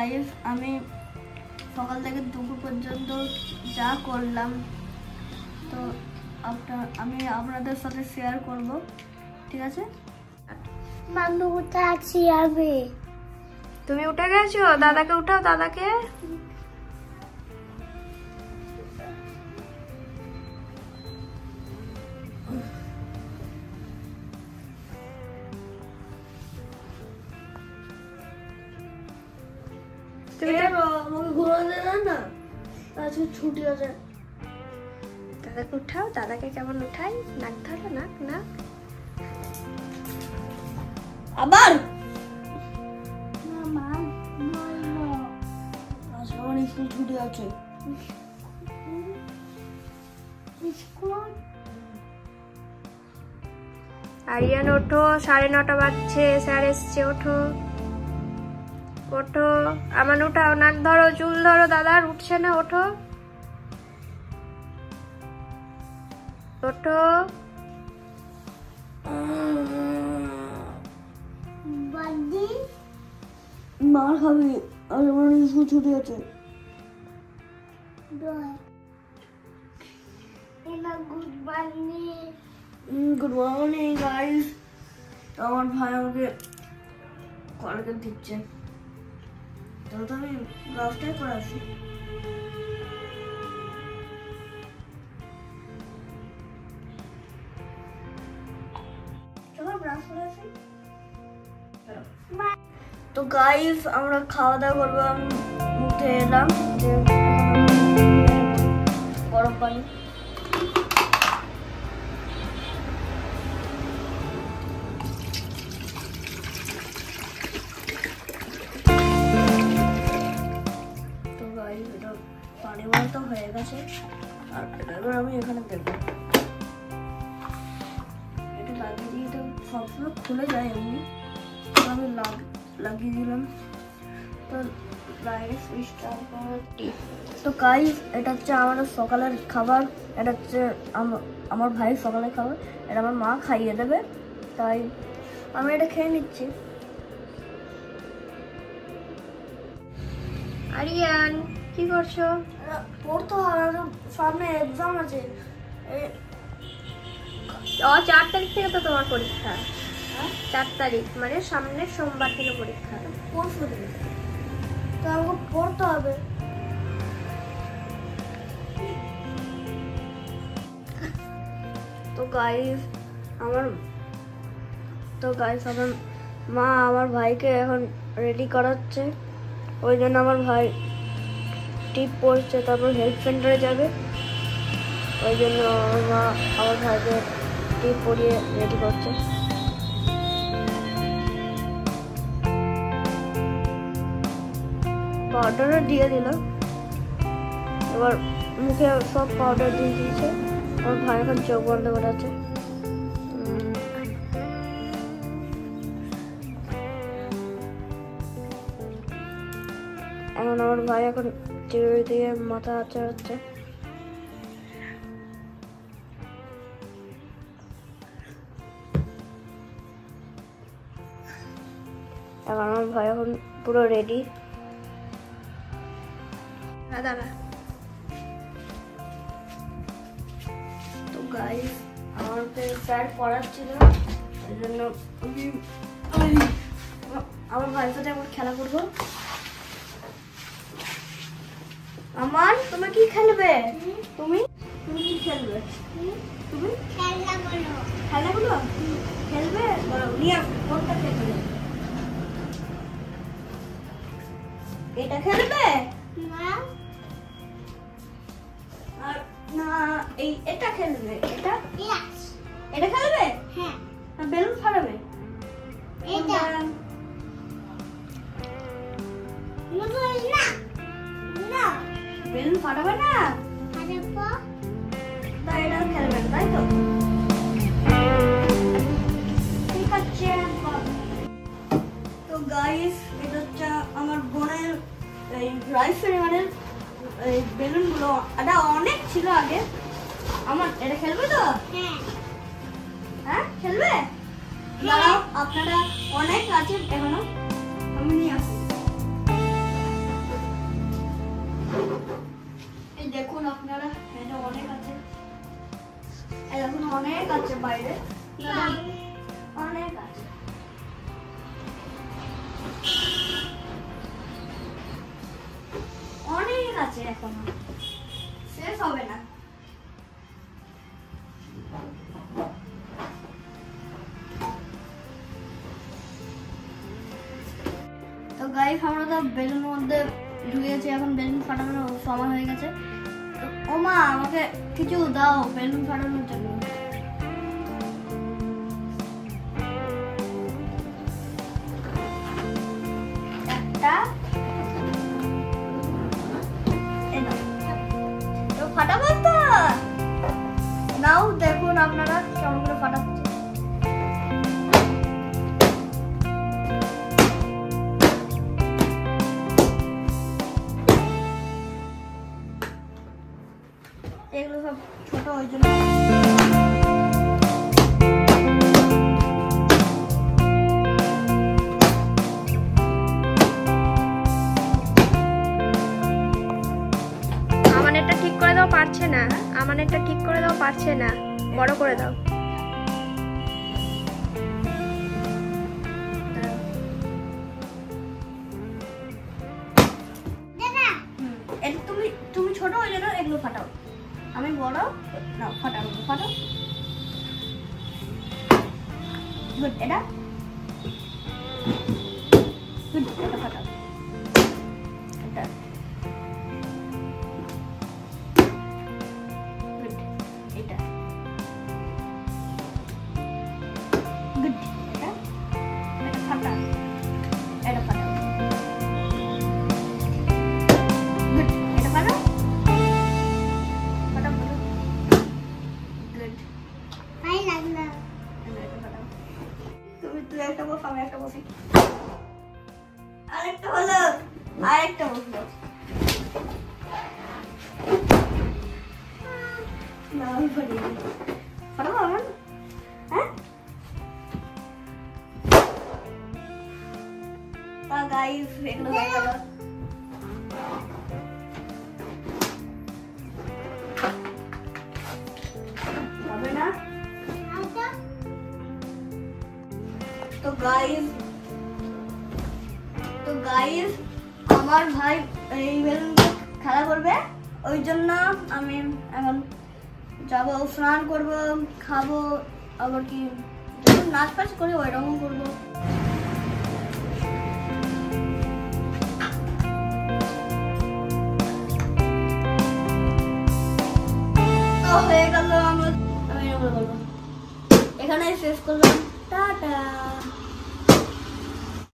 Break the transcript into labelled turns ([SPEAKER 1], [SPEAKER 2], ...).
[SPEAKER 1] Guys আমি সকাল থেকে দুপুর পর্যন্ত যা করলাম তো আমি আপনাদের সাথে শেয়ার করব, ঠিক আছে?
[SPEAKER 2] মাম্মু উঠে আছি আমি।
[SPEAKER 3] তুমি উঠে গেছো? দাদাকে উঠাও, দাদাকে। তুমি
[SPEAKER 1] আমাকে ঘুমাতে দেন না, আজকে ছুটি আছে।
[SPEAKER 3] দাদাকে উঠাও, দাদাকে কেমন উঠাই? নাক ধরো, নাক নাক।
[SPEAKER 1] আবার স্কুল ছুটি আছে।
[SPEAKER 3] আরিয়ান ওঠো, 9:30 বাজছে, স্যার এসছে, ওঠো ওঠো। আমান উঠাও, নাক ধরো, চুল ধরো, দাদার উঠছে না, ওঠো ওঠো।
[SPEAKER 1] মার খাবি, আর আমার স্কুল ছুটি আছে। Good morning guys. আমার ভাই আমাকে কলকে দিচ্ছে, তো আমি ব্রাশটাই করে আসি। তো গাইস আমরা খাওয়া দাওয়া করবো। আমি উঠে এলাম, গরম পানি। তো গাইস এটা পানি বলতে হয়ে গেছে, আর এবার আমি এখানে দেবো। এটা লাগিয়ে দিয়ে তো সবসময় খুলে যায় এমনি, আমি লাগিয়ে দিলাম। তো লাইট সুইচটা তো গাইস এটা হচ্ছে আমাদের সকালের খাবার। এটা হচ্ছে আমার ভাইয়ের সকালের খাবার, এটা আমার মা খাইয়ে দেবে, তাই আমি এটা খেয়ে নিচ্ছি।
[SPEAKER 3] আরিয়ান কি করছো?
[SPEAKER 1] পড়তে হবে, সামনে এক্সাম আছে।
[SPEAKER 3] 4 তারিখ থেকে তো তোমার পরীক্ষা। 4 তারিখ মানে সামনের সোমবার থেকে পরীক্ষা।
[SPEAKER 1] পরশু দিন তো আমাকে পড়তে হবে। তো গাইস আমার মা আমার ভাইকে এখন রেডি করাচ্ছে, ওই জন্য আমার ভাই টিপ পড়ছে, তারপর হেলথ সেন্টারে যাবে, ওই জন্য আমার মা আমার ভাইকে টিপ পরিয়ে রেডি করছে। পাউডারও দিয়ে দিল, এবার মুখে সব পাউডার দিয়ে দিয়েছে। আমার ভাই এখন চোখ বন্ধ করে আছে। এখন আমার ভাই এখন টিভি দিয়ে মাথা আঁচড়াচ্ছে। এখন আমার ভাই এখন পুরো রেডি।
[SPEAKER 3] দাদা
[SPEAKER 1] তো গাইস আমাকে স্যার পড়াচ্ছিল, ওই জন্য আমার ভাইয়ের সাথে এখন খেলা করবো। আমার তুমি কি খেলবে? তুমি কি খেলবে? তুমি খেলাগুলো খেলবে? বলো নিয়ে কোনটা খেলবে? এটা খেলবে আর না এটা খেলবে? এটা খেলবে? হ্যাঁ। বেলুন ফাটাবে? বেলুন ফাটাবে না, তাই এটা খেলবেন, তাই তো? ঠিক আছে। তো গাইস এটা হচ্ছে আমার বোনের রাইস সেরিমনির বেলুন গুলো, এটা অনেক ছিল আগে। আমার এটা খেলবে তো? হ্যাঁ খেলবে? দাঁড়াও, আপনারা অনেক আছে এখনো, আমি নিয়ে আসি। দেখুন আপনারা, এটা অনেক আছে, এখন অনেক আছে বাইরে, অনেক আছে। অনেক আছে, এখন শেষ হবে না। তো গাইস আমরা তো বেলুনের মধ্যে ঢুকেছি, এখন বেলুন ফাটানোর সময় হয়ে গেছে। তো ও মা, আমাকে কিছু দাও বেলুন ফাটানোর জন্য। একটা ফাটাবো তো, নাও দেখুন আপনারা কেমন করে ফাটাচ্ছে। এগুলো সব ছোট, ওই জন্য
[SPEAKER 3] আমানেরটা ঠিক করে দাও, পারছে না। আমানেরটা ঠিক করে দাও, পারছে না, বড় করে দাও।
[SPEAKER 1] এটা তুমি ছোট, ওই জন্য এগুলো ফাটাও। আমি বড়, না ফাটাও, ফাটাও। গুড, এটা গুড, এটা ফাটাও। এটা গুড, এটা গুড, এটা এটা ফাটাও, এটা ফাটাও। গুড, এটা ফাটাও, ফাটাও, ফাটাও। গুড,
[SPEAKER 2] ভাই লাগলো।
[SPEAKER 1] এটা ফাটাও। তুই একটা বস, আমি একটা বসি। আরেকটা হলো, আরেকটা বসলো। না আমি ফাটিয়ে দিই। ফাটাবো আমার, হ্যাঁ? তা গাইস এগুলো হয়ে গেল। হবে না? তো গাইস আমার ভাই এই বেলুন খেলা করবে, ওই জন্য আমি এখন যাবো, স্নান করব, খাবো, আবার কি যখন নাচ ফাচ করি ওইরকম করবো। তো হয়ে গেল, আমি এরকম বলবো, এখানে শেষ করলাম, টাটা।